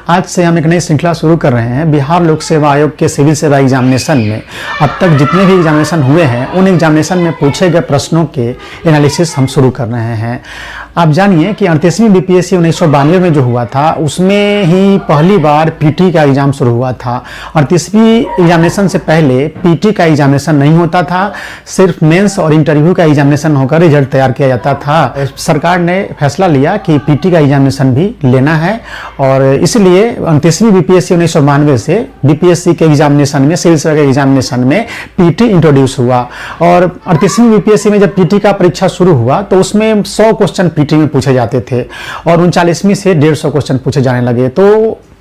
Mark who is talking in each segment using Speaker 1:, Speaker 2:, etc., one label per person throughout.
Speaker 1: आज से हम एक नई श्रृंखला शुरू कर रहे हैं। बिहार लोक सेवा आयोग के सिविल सेवा एग्जामिनेशन में अब तक जितने भी एग्जामिनेशन हुए हैं उन एग्जामिनेशन में पूछे गए प्रश्नों के एनालिसिस हम शुरू कर रहे हैं। आप जानिए कि 38वीं बीपीएससी 1992 में जो हुआ था उसमें ही पहली बार पीटी का एग्जाम शुरू हुआ था। 38वीं एग्जामिनेशन से पहले पीटी का एग्जामिनेशन नहीं होता था, सिर्फ मेंस और इंटरव्यू का एग्जामिनेशन होकर रिजल्ट तैयार किया जाता था। सरकार ने फैसला लिया कि पीटी का एग्जामिनेशन भी लेना है और इसलिए 38वीं बीपीएससी 1992 से बीपीएससी के एग्जामिनेशन में, सिविल सेवा के एग्जामिनेशन में पीटी इंट्रोड्यूस हुआ। और 38वीं बीपीएससी में जब पीटी का परीक्षा शुरू हुआ तो उसमें 100 क्वेश्चन पीटी में पूछे जाते थे और 39वीं से 150 क्वेश्चन पूछे जाने लगे। तो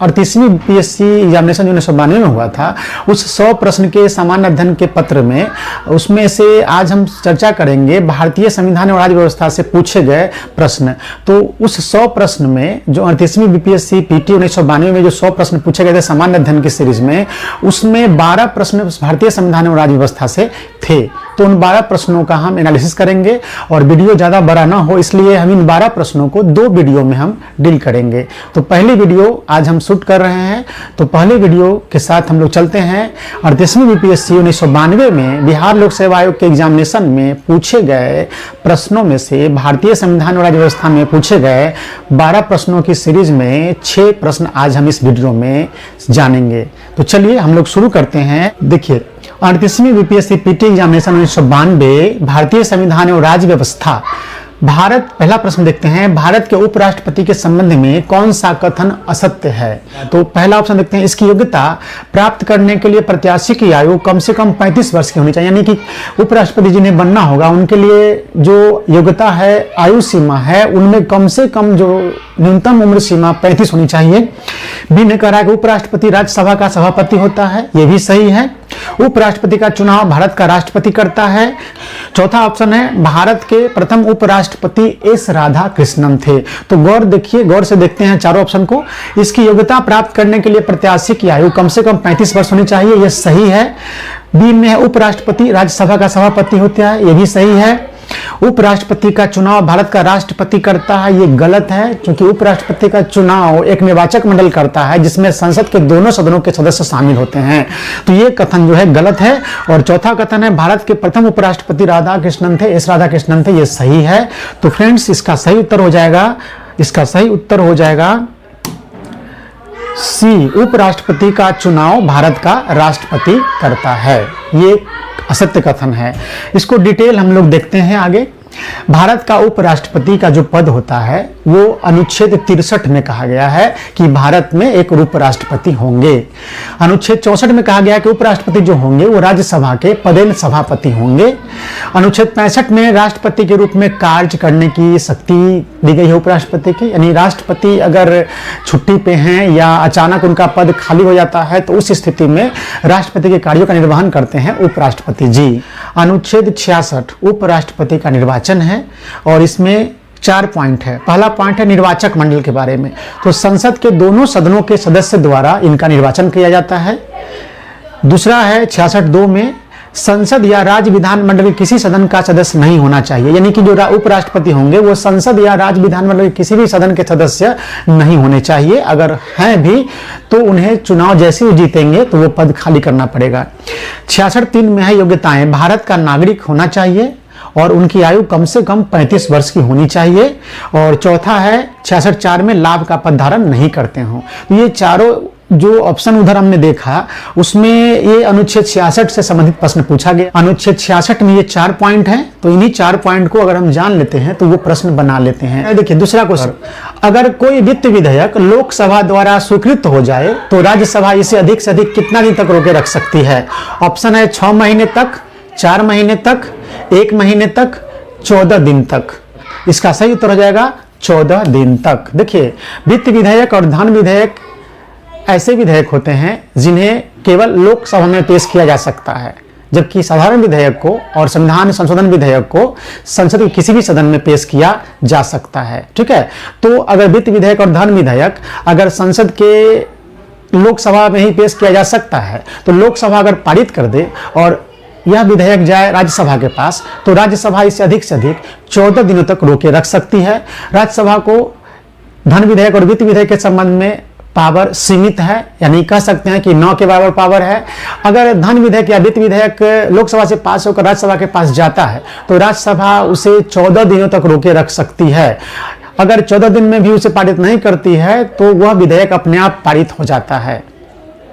Speaker 1: 38वीं बीपीएससी एग्जामिनेशन जो 1992 में हुआ था उस 100 प्रश्न के सामान्य अध्ययन के पत्र में, उसमें से आज हम चर्चा करेंगे भारतीय संविधान और राज्य व्यवस्था से पूछे गए प्रश्न। तो उस 100 प्रश्न में जो 38वीं बीपीएससी पीटी 1992 में जो 100 प्रश्न पूछे गए थे सामान्य अध्ययन की सीरीज में, उसमें 12 प्रश्न भारतीय संविधान और राज्य व्यवस्था से थे। तो उन 12 प्रश्नों का हम एनालिसिस करेंगे और वीडियो ज़्यादा बड़ा ना हो इसलिए हम इन 12 प्रश्नों को 2 वीडियो में हम डील करेंगे। तो पहली वीडियो आज हम शूट कर रहे हैं, तो पहले वीडियो के साथ हम लोग चलते हैं। 38वीं बीपीएससी 1992 में बिहार लोक सेवा आयोग के एग्जामिनेशन में पूछे गए प्रश्नों में से भारतीय संविधान और राज्य व्यवस्था में पूछे गए 12 प्रश्नों की सीरीज में 6 प्रश्न आज हम इस वीडियो में जानेंगे। तो चलिए हम लोग शुरू करते हैं। देखिए, 38वीं बीपीएससी पीटी एग्जामिनेशन 1992 भारतीय संविधान और राज्य व्यवस्था। भारत, पहला प्रश्न देखते हैं, भारत के उपराष्ट्रपति के संबंध में कौन सा कथन असत्य है? तो पहला ऑप्शन देखते हैं, इसकी योग्यता प्राप्त करने के लिए प्रत्याशी की आयु कम से कम 35 वर्ष की होनी चाहिए। यानी कि उपराष्ट्रपति जिन्हें बनना होगा उनके लिए जो योग्यता है, आयु सीमा है, उनमें कम से कम जो न्यूनतम उम्र सीमा 35 होनी चाहिए। बी ने कह रहा है कि उपराष्ट्रपति राज्यसभा का सभापति होता है, यह भी सही है। उपराष्ट्रपति का चुनाव भारत का राष्ट्रपति करता है। चौथा ऑप्शन है, भारत के प्रथम उपराष्ट्रपति एस राधा कृष्णन थे। तो गौर से देखते हैं चारों ऑप्शन को। इसकी योग्यता प्राप्त करने के लिए प्रत्याशी की आयु कम से कम 35 वर्ष होनी चाहिए, यह सही है। बी में है, उपराष्ट्रपति राज्यसभा का सभापति होता है, यह भी सही है। उपराष्ट्रपति का चुनाव भारत का राष्ट्रपति करता है, ये गलत है, क्योंकि उपराष्ट्रपति का चुनाव एक निर्वाचक मंडल करता है जिसमें संसद के दोनों सदनों के सदस्य शामिल होते हैं। तो ये कथन जो है गलत है। और चौथा कथन है, भारत के प्रथम उपराष्ट्रपति राधा कृष्णन थे, एस राधा कृष्णन थे, ये सही है। तो फ्रेंड्स, इसका सही उत्तर हो जाएगा सी, उपराष्ट्रपति का चुनाव भारत का राष्ट्रपति करता है। ये असत्य कथन है। इसको डिटेल हम लोग देखते हैं आगे। भारत का उपराष्ट्रपति का जो पद होता है वो अनुच्छेद 63 में कहा गया है कि भारत में एक उपराष्ट्रपति होंगे। अनुच्छेद 64 में कहा गया है कि उपराष्ट्रपति जो होंगे वो राज्यसभा के पदेन सभापति होंगे। अनुच्छेद 65 में राष्ट्रपति के रूप में कार्य करने की शक्ति दी गई है उपराष्ट्रपति की। यानी राष्ट्रपति अगर छुट्टी पे हैं या अचानक उनका पद खाली हो जाता है तो उस स्थिति में राष्ट्रपति के कार्यों का निर्वहन करते हैं उपराष्ट्रपति जी। अनुच्छेद 66 उपराष्ट्रपति का निर्वाचन है और इसमें 4 पॉइंट है। पहला पॉइंट है निर्वाचक मंडल के बारे में। तो संसद के दोनों सदनों के सदस्य द्वारा इनका निर्वाचन किया जाता है। दूसरा है 66(2) में, संसद या राज्य विधान मंडल के किसी सदन का सदस्य नहीं होना चाहिए। यानी कि जो उपराष्ट्रपति होंगे वो संसद या राज्य विधान मंडल के किसी भी सदन के सदस्य नहीं होने चाहिए। अगर हैं भी तो उन्हें चुनाव जैसे ही जीतेंगे तो वो पद खाली करना पड़ेगा। 66(3) में है योग्यताएं, भारत का नागरिक होना चाहिए और उनकी आयु कम से कम 35 वर्ष की होनी चाहिए। और चौथा है 66(4) में लाभ का पद धारण नहीं करते हों। तो ये चारों जो ऑप्शन उधर हमने देखा उसमें ये अनुच्छेद 66 से संबंधित प्रश्न पूछा गया। अनुच्छेद 66 में ये 4 पॉइंट हैं, तो इन्हीं 4 पॉइंट को अगर हम जान लेते हैं तो वो प्रश्न बना लेते हैं। देखिए दूसरा क्वेश्चन, अगर कोई वित्त विधेयक लोकसभा द्वारा स्वीकृत हो जाए तो राज्यसभा इसे अधिक से अधिक कितना दिन तक रोके रख सकती है? ऑप्शन है 6 महीने तक, 4 महीने तक, 1 महीने तक, 14 दिन तक। इसका सही उत्तर हो जाएगा 14 दिन तक। देखिए, वित्त विधेयक और धन विधेयक ऐसे विधेयक होते हैं जिन्हें केवल लोकसभा में पेश किया जा सकता है, जबकि साधारण विधेयक को और संविधान संशोधन विधेयक को संसद के किसी भी सदन में पेश किया जा सकता है। ठीक है, तो अगर वित्त विधेयक और धन विधेयक अगर संसद के लोकसभा में ही पेश किया जा सकता है तो लोकसभा अगर पारित कर दे और यह विधेयक जाए राज्यसभा के पास तो राज्यसभा इसे अधिक से अधिक 14 दिनों तक रोके रख सकती है। राज्यसभा को धन विधेयक और वित्त विधेयक के संबंध में पावर सीमित है, यानी कह सकते हैं कि 9 के बराबर पावर है। अगर धन विधेयक या वित्त विधेयक लोकसभा से पास होकर राज्यसभा के पास जाता है तो राज्यसभा उसे 14 दिनों तक रोके रख सकती है। अगर 14 दिन में भी उसे पारित नहीं करती है तो वह विधेयक अपने आप पारित हो जाता है।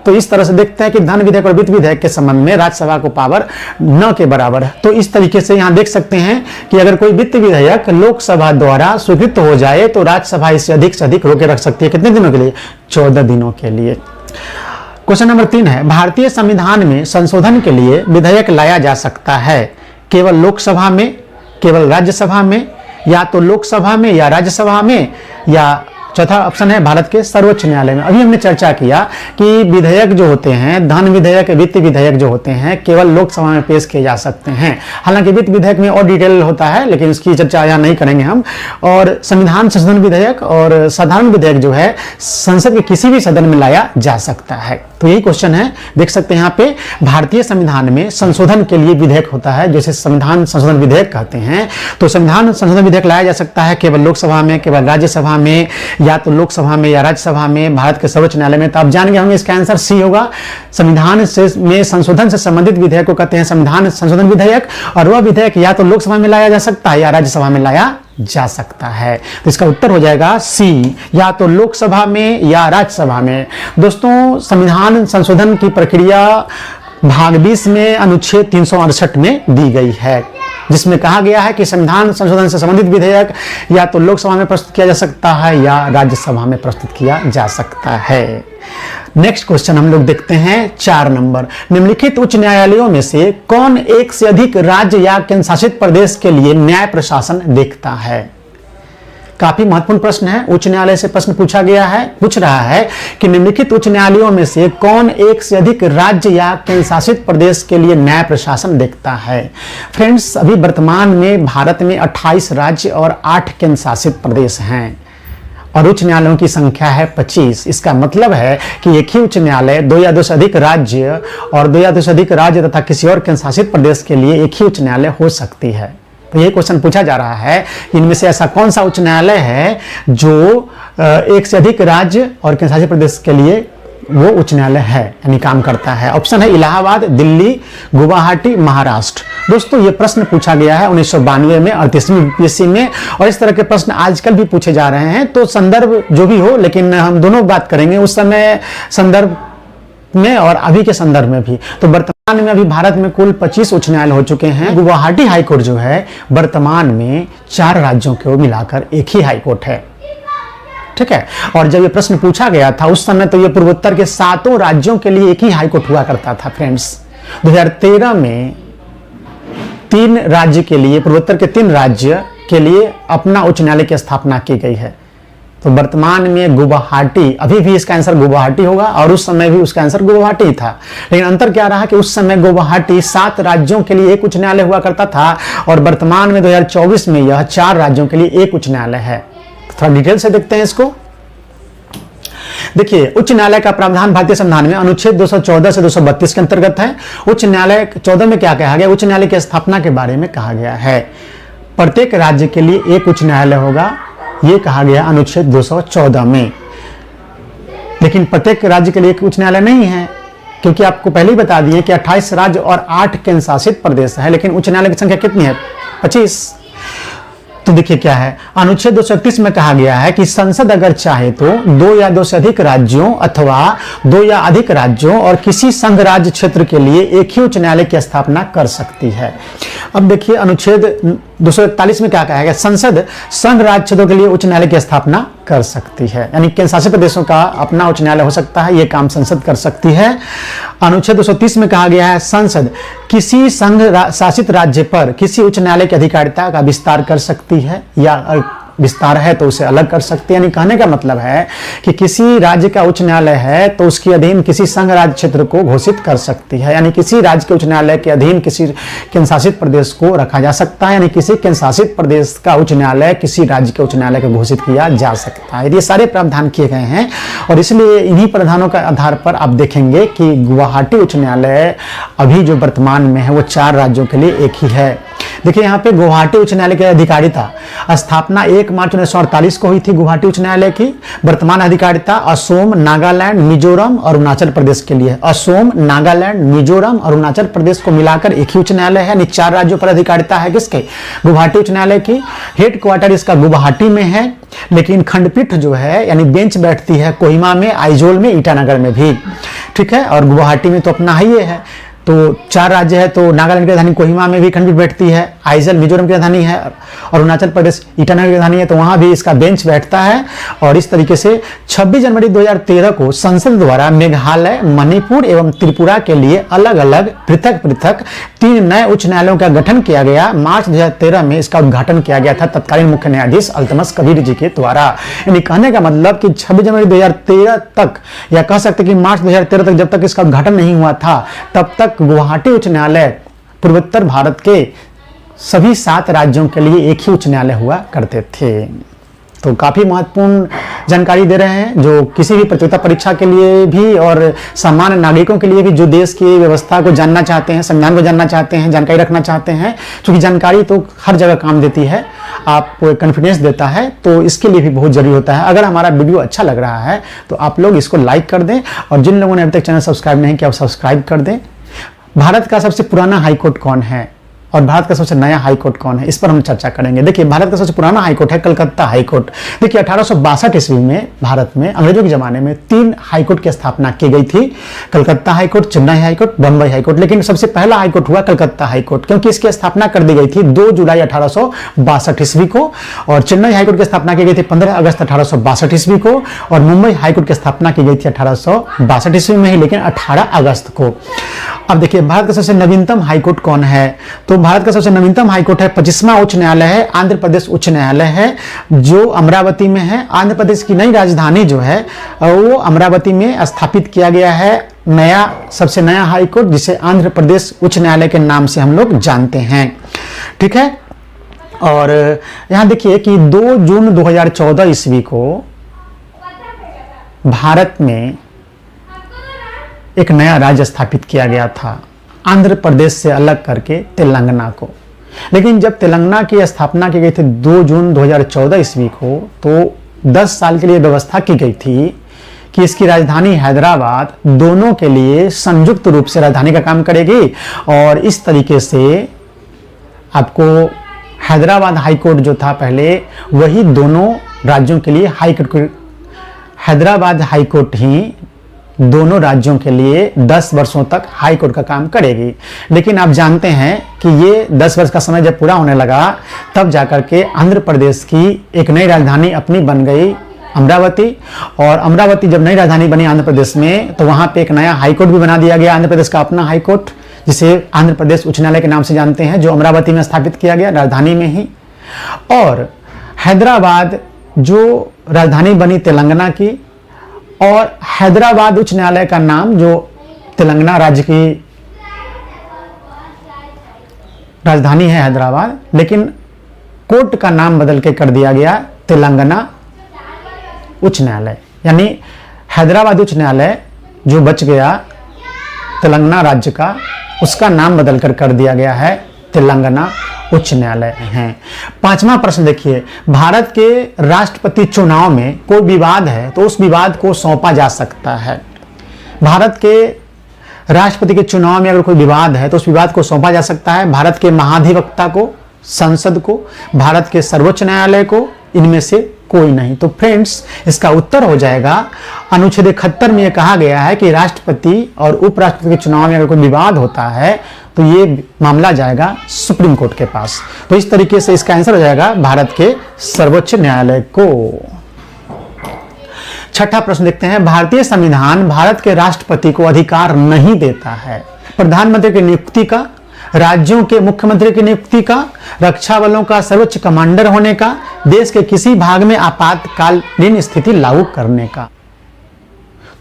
Speaker 1: तो इस तरह से देखते हैं कि धन विधेयक और वित्त विधेयक के संबंध में राज्यसभा को पावर 9 के बराबर है। तो इस तरीके से यहां देख सकते हैं कि अगर कोई वित्त विधेयक लोकसभा द्वारा स्वीकृत हो जाए तो राज्यसभा इसे अधिक से अधिक रोके रख सकती है। कितने दिनों के लिए? 14 दिनों के लिए। क्वेश्चन नंबर 3 है, भारतीय संविधान में संशोधन के लिए विधेयक लाया जा सकता है केवल लोकसभा में, केवल राज्यसभा में, या तो लोकसभा में या राज्यसभा में, या चौथा ऑप्शन है भारत के सर्वोच्च न्यायालय में। अभी हमने चर्चा किया कि विधेयक जो होते हैं, धन विधेयक, वित्त विधेयक जो होते हैं केवल लोकसभा में पेश किए जा सकते हैं। हालांकि वित्त विधेयक में और डिटेल होता है लेकिन उसकी चर्चा यहाँ नहीं करेंगे हम। और संविधान संशोधन विधेयक और साधारण विधेयक जो है संसद के किसी भी सदन में लाया जा सकता है। तो यही क्वेश्चन है, देख सकते हैं यहाँ पे भारतीय संविधान में संशोधन के लिए विधेयक होता है जैसे संविधान संशोधन विधेयक कहते हैं। तो संविधान संशोधन विधेयक लाया जा सकता है केवल लोकसभा में, केवल राज्यसभा में, या तो लोकसभा में या राज्यसभा में, भारत के सर्वोच्च न्यायालय में। तो आप जान गए होंगे इसका आंसर सी होगा। संविधान में संशोधन से संबंधित विधेयक को कहते हैं संविधान संशोधन विधेयक, और वह विधेयक या तो लोकसभा में लाया जा सकता है या राज्यसभा में लाया जा सकता है। तो इसका उत्तर हो जाएगा सी, या तो लोकसभा में या राज्यसभा में। दोस्तों, संविधान संशोधन की प्रक्रिया भाग 20 में अनुच्छेद 368 में दी गई है, जिसमें कहा गया है कि संविधान संशोधन से संबंधित विधेयक या तो लोकसभा में प्रस्तुत किया जा सकता है या राज्यसभा में प्रस्तुत किया जा सकता है। नेक्स्ट क्वेश्चन हम लोग देखते हैं 4 नंबर। निम्नलिखित उच्च न्यायालयों में से कौन एक से अधिक राज्य या केंद्र शासित प्रदेश के लिए न्याय प्रशासन देखता है? काफी महत्वपूर्ण प्रश्न है। उच्च न्यायालय से प्रश्न पूछ रहा है कि निम्नलिखित उच्च न्यायालयों में से कौन एक से अधिक राज्य या केंद्र शासित प्रदेश के लिए न्याय प्रशासन देखता है। फ्रेंड्स, अभी वर्तमान में भारत में 28 राज्य और 8 केंद्र शासित प्रदेश हैं और उच्च न्यायालयों की संख्या है 25। इसका मतलब है कि एक ही उच्च न्यायालय 2 या 2 से अधिक राज्य और 2 या 2 से अधिक राज्य तथा किसी और केंद्र शासित प्रदेश के लिए एक ही उच्च न्यायालय हो सकती है। तो ये क्वेश्चन पूछा जा रहा है, इनमें से ऐसा कौन सा उच्च न्यायालय है जो एक से अधिक राज्य और केंद्र शासित प्रदेश के लिए वो उच्च न्यायालय है, यानी काम करता है। ऑप्शन है इलाहाबाद, दिल्ली, गुवाहाटी, महाराष्ट्र। दोस्तों, ये प्रश्न पूछा गया है 1992 में 38वीं यूपीएससी में, और इस तरह के प्रश्न आजकल भी पूछे जा रहे हैं। तो संदर्भ जो भी हो, लेकिन हम दोनों बात करेंगे उस समय संदर्भ में और अभी के संदर्भ में भी। तो वर्तमान में अभी भारत में कुल 25 उच्च न्यायालय हो चुके हैं। गुवाहाटी हाईकोर्ट जो है वर्तमान में 4 राज्यों को मिलाकर एक ही हाईकोर्ट है, ठीक है। और जब ये प्रश्न पूछा गया था उस समय तो ये पूर्वोत्तर के 7 राज्यों के लिए एक ही हाईकोर्ट हुआ करता था। फ्रेंड्स, 2013 में 3 राज्य के लिए, पूर्वोत्तर के 3 राज्य के लिए अपना उच्च न्यायालय की स्थापना की गई है। तो वर्तमान में गुवाहाटी, अभी भी इसका आंसर गुवाहाटी होगा और उस समय भी उसका आंसर गुवाहाटी था। लेकिन अंतर क्या रहा कि उस समय गुवाहाटी 7 राज्यों के लिए एक उच्च न्यायालय हुआ करता था और वर्तमान में 2024 में यह 4 राज्यों के लिए एक उच्च न्यायालय है। थोड़ा डिटेल से देखते हैं इसको। देखिए, उच्च न्यायालय का प्रावधान भारतीय संविधान में अनुच्छेद 214 से 232 के अंतर्गत है। उच्च न्यायालय 14 में क्या कहा गया? उच्च न्यायालय की स्थापना के बारे में कहा गया है। प्रत्येक राज्य के लिए एक उच्च न्यायालय होगा, यह कहा गया अनुच्छेद 214 में। लेकिन प्रत्येक राज्य के लिए एक उच्च न्यायालय नहीं है, क्योंकि आपको पहले ही बता दिए कि 28 राज्य और 8 केंद्र शासित प्रदेश है, लेकिन उच्च न्यायालय की संख्या कितनी है? 25। तो देखिए क्या है, अनुच्छेद 231 में कहा गया है कि संसद अगर चाहे तो 2 या 2 से अधिक राज्यों अथवा 2 या अधिक राज्यों और किसी संघ राज्य क्षेत्र के लिए एक ही उच्च न्यायालय की स्थापना कर सकती है। अब देखिए अनुच्छेद 241 में क्या कहा गया? संसद संघ राज्य क्षेत्रों के लिए उच्च न्यायालय की स्थापना कर सकती है, यानी केंद्र शासित प्रदेशों का अपना उच्च न्यायालय हो सकता है, यह काम संसद कर सकती है। अनुच्छेद 230 में कहा गया है संसद किसी संघ शासित राज्य पर किसी उच्च न्यायालय की अधिकारिता का विस्तार कर सकती है, या विस्तार है तो उसे अलग कर सकती है। यानी कहने का मतलब है कि किसी राज्य का उच्च न्यायालय है तो उसके अधीन किसी संघ राज्य क्षेत्र को घोषित कर सकती है, यानी किसी राज्य के उच्च न्यायालय के अधीन किसी केंद्र शासित प्रदेश को रखा जा सकता है, यानी किसी केंद्र शासित प्रदेश का उच्च न्यायालय किसी राज्य के उच्च न्यायालय को घोषित किया जा सकता है। ये सारे प्रावधान किए गए हैं और इसलिए इन्हीं प्रावधानों के आधार पर आप देखेंगे कि गुवाहाटी उच्च न्यायालय अभी जो वर्तमान में है वो 4 राज्यों के लिए एक ही है। देखिए यहाँ पे गुवाहाटी उच्च न्यायालय की अधिकारिता स्थापना 1 मार्च 1948 को हुई थी गुवाहाटी उच्च न्यायालय की। वर्तमान अधिकारिता असम, नागालैंड, मिजोरम और अरुणाचल प्रदेश के लिए। असम, नागालैंड, मिजोरम और अरुणाचल प्रदेश को मिलाकर एक ही उच्च न्यायालय है, यानी 4 राज्यों पर अधिकारिता है किसके? गुवाहाटी उच्च न्यायालय की। हेडक्वार्टर इसका गुवाहाटी में है, लेकिन खंडपीठ जो है यानी बेंच बैठती है कोहिमा में, आइजोल में, ईटानगर में भी, ठीक है। और गुवाहाटी में तो अपना ही है। तो 4 राज्य है, तो नागालैंड की राजधानी कोहिमा में भी खंडपीठ बैठती है, आइजल मिजोरम की राजधानी है, और अरुणाचल प्रदेश ईटानगर की राजधानी है, तो वहां भी इसका बेंच बैठता है। और इस तरीके से 26 जनवरी 2013 को संसद द्वारा मेघालय, मणिपुर एवं त्रिपुरा के लिए अलग अलग पृथक पृथक 3 नए उच्च न्यायालयों का गठन किया गया। मार्च 2013 में इसका उद्घाटन किया गया था तत्कालीन मुख्य न्यायाधीश अल्तमश कबीर जी के द्वारा। यानी कहने का मतलब कि 26 जनवरी 2013 तक, या कह सकते कि मार्च 2013 तक, जब तक इसका उद्घाटन नहीं हुआ था तब तक गुवाहाटी उच्च न्यायालय पूर्वोत्तर भारत के सभी 7 राज्यों के लिए एक ही उच्च न्यायालय हुआ करते थे। तो काफी महत्वपूर्ण जानकारी दे रहे हैं, जो किसी भी प्रतियोगिता परीक्षा के लिए भी और सामान्य नागरिकों के लिए भी, जो देश की व्यवस्था को जानना चाहते हैं, संविधान को जानना चाहते हैं, जानकारी रखना चाहते हैं। क्योंकि जानकारी तो हर जगह काम देती है, आपको कॉन्फिडेंस देता है, तो इसके लिए भी बहुत जरूरी होता है। अगर हमारा वीडियो अच्छा लग रहा है तो आप लोग इसको लाइक कर दें, और जिन लोगों ने अभी तक चैनल सब्सक्राइब नहीं किया वो सब्सक्राइब कर दें। भारत का सबसे पुराना हाईकोर्ट कौन है और भारत का सबसे नया हाईकोर्ट कौन है, इस पर हम चर्चा करेंगे। देखिए, भारत का सबसे पुराना हाईकोर्ट है कलकत्ता हाईकोर्ट। देखिए 1862 ईस्वी में भारत में अंग्रेजों के जमाने में 3 हाईकोर्ट की स्थापना की गई थी, Calcutta high court, Chennai high court, Bombay high court. लेकिन सबसे पहला हाईकोर्ट हुआ कलकत्ता हाईकोर्ट, क्योंकि इसकी स्थापना कर दी गई थी 2 जुलाई 1862 ईस्वी को। और चेन्नई हाईकोर्ट की स्थापना की गई थी 15 अगस्त 1862 ईस्वी को। और मुंबई हाईकोर्ट की स्थापना की गई थी 1862 ईस्वी में ही, लेकिन 18 अगस्त को। अब देखिए, भारत का सबसे नवीनतम हाईकोर्ट कौन है? तो भारत का सबसे नवीनतम हाईकोर्ट है 25वां उच्च न्यायालय है, आंध्र प्रदेश उच्च न्यायालय है, जो अमरावती में है। आंध्र प्रदेश की नई राजधानी जो है वो अमरावती में स्थापित किया गया है नया, सबसे नया हाईकोर्ट, जिसे आंध्र प्रदेश उच्च न्यायालय के नाम से हम लोग जानते हैं, ठीक है। और यहां देखिए कि 2 जून 2014 ईस्वी को भारत में एक नया राज्य स्थापित किया गया था, आंध्र प्रदेश से अलग करके तेलंगाना को। लेकिन जब तेलंगाना की स्थापना की गई थी 2 जून 2014 ईस्वी को, तो 10 साल के लिए व्यवस्था की गई थी कि इसकी राजधानी हैदराबाद दोनों के लिए संयुक्त रूप से राजधानी का काम करेगी। और इस तरीके से आपको हैदराबाद हाईकोर्ट जो था पहले, वही दोनों राज्यों के लिए हाईकोर्ट, हैदराबाद हाईकोर्ट ही दोनों राज्यों के लिए 10 वर्षों तक हाई कोर्ट का काम करेगी। लेकिन आप जानते हैं कि ये 10 वर्ष का समय जब पूरा होने लगा, तब जाकर के आंध्र प्रदेश की एक नई राजधानी अपनी बन गई, अमरावती। और अमरावती जब नई राजधानी बनी आंध्र प्रदेश में, तो वहां पे एक नया हाई कोर्ट भी बना दिया गया, आंध्र प्रदेश का अपना हाई कोर्ट, जिसे आंध्र प्रदेश उच्च न्यायालय के नाम से जानते हैं, जो अमरावती में स्थापित किया गया, राजधानी में ही। और हैदराबाद जो राजधानी बनी तेलंगाना की, और हैदराबाद उच्च न्यायालय का नाम, जो तेलंगाना राज्य की राजधानी है हैदराबाद, लेकिन कोर्ट का नाम बदल के कर दिया गया तेलंगाना उच्च न्यायालय। यानी हैदराबाद उच्च न्यायालय जो बच गया तेलंगाना राज्य का, उसका नाम बदलकर कर दिया गया है तेलंगाना उच्च न्यायालय है। 5वां प्रश्न देखिए, भारत के राष्ट्रपति चुनाव में कोई विवाद है तो उस विवाद को सौंपा जा सकता है। भारत के राष्ट्रपति के चुनाव में अगर कोई विवाद है तो उस विवाद को सौंपा जा सकता है भारत के महाधिवक्ता को, संसद को, भारत के सर्वोच्च न्यायालय को, इनमें से कोई नहीं। तो फ्रेंड्स, इसका उत्तर हो जाएगा अनुच्छेद 71 में यह कहा गया है कि राष्ट्रपति और उपराष्ट्रपति के चुनाव में अगर कोई विवाद होता है तो ये मामला जाएगा सुप्रीम कोर्ट के पास। तो इस तरीके से इसका आंसर हो जाएगा भारत के सर्वोच्च न्यायालय को। 6ठा प्रश्न देखते हैं, भारतीय संविधान भारत के राष्ट्रपति को अधिकार नहीं देता है प्रधानमंत्री की नियुक्ति का, राज्यों के मुख्यमंत्री की नियुक्ति का, रक्षा बलों का सर्वोच्च कमांडर होने का, देश के किसी भाग में आपातकालीन स्थिति लागू करने का।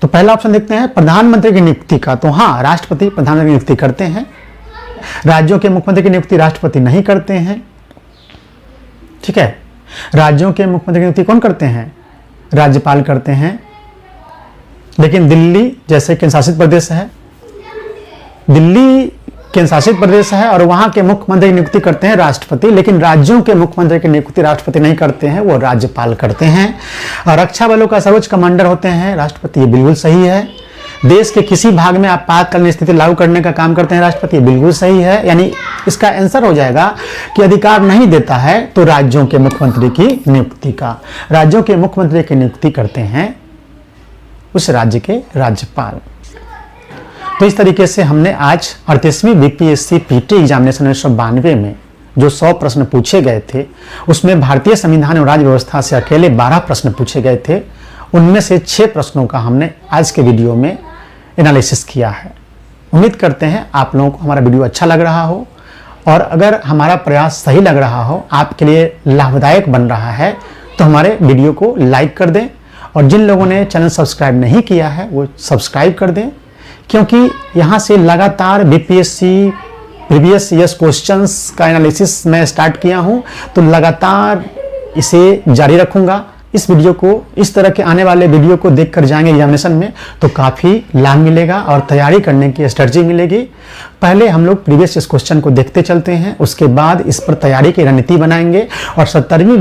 Speaker 1: तो पहला ऑप्शन देखते हैं प्रधानमंत्री की नियुक्ति का। तो हाँ, राष्ट्रपति प्रधानमंत्री की नियुक्ति करते हैं, राज्यों के मुख्यमंत्री की नियुक्ति राष्ट्रपति नहीं करते हैं, ठीक है। राज्यों के मुख्यमंत्री की नियुक्ति कौन करते हैं? राज्यपाल करते हैं। लेकिन दिल्ली जैसे केंद्र शासित प्रदेश है, दिल्ली केंद्र शासित प्रदेश है और वहां के मुख्यमंत्री की नियुक्ति करते हैं राष्ट्रपति, लेकिन राज्यों के मुख्यमंत्री की नियुक्ति राष्ट्रपति नहीं करते हैं, वो राज्यपाल करते हैं। और रक्षा बलों का सर्वोच्च कमांडर होते हैं राष्ट्रपति, ये बिल्कुल सही है। देश के किसी भाग में आपातकालीन स्थिति लागू करने का काम करते हैं राष्ट्रपति, ये बिल्कुल सही है। यानी इसका आंसर हो जाएगा कि अधिकार नहीं देता है तो राज्यों के मुख्यमंत्री की नियुक्ति का। राज्यों के मुख्यमंत्री की नियुक्ति करते हैं उस राज्य के राज्यपाल। तो इस तरीके से हमने आज 38वीं बीपीएससी पीटी एग्जामिनेशन 1992 में जो 100 प्रश्न पूछे गए थे, उसमें भारतीय संविधान और राज्य व्यवस्था से अकेले 12 प्रश्न पूछे गए थे। उनमें से 6 प्रश्नों का हमने आज के वीडियो में एनालिसिस किया है। उम्मीद करते हैं आप लोगों को हमारा वीडियो अच्छा लग रहा हो, और अगर हमारा प्रयास सही लग रहा हो, आपके लिए लाभदायक बन रहा है, तो हमारे वीडियो को लाइक कर दें। और जिन लोगों ने चैनल सब्सक्राइब नहीं किया है वो सब्सक्राइब कर दें, क्योंकि यहाँ से लगातार बीपीएससी प्रीवियस ईयर्स क्वेश्चंस का एनालिसिस मैं स्टार्ट किया हूँ, तो लगातार इसे जारी रखूँगा। इस वीडियो को, इस तरह के आने वाले वीडियो को देखकर जाएंगे एग्जामिनेशन में तो काफ़ी लाभ मिलेगा और तैयारी करने की स्ट्रेटजी मिलेगी। पहले हम लोग प्रीवियस इस क्वेश्चन को देखते चलते हैं, उसके बाद इस पर तैयारी की रणनीति बनाएंगे। और 70वीं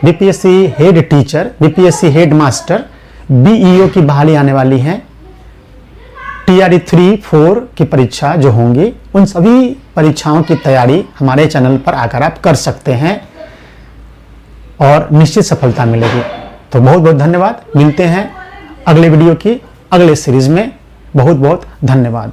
Speaker 1: BPSC head teacher, BPSC head master, BEO की बहाली आने वाली है। TRE 3-4 की परीक्षा जो होंगी, उन सभी परीक्षाओं की तैयारी हमारे चैनल पर आकर आप कर सकते हैं और निश्चित सफलता मिलेगी। तो बहुत बहुत धन्यवाद। मिलते हैं अगले वीडियो की अगले सीरीज में। बहुत बहुत धन्यवाद।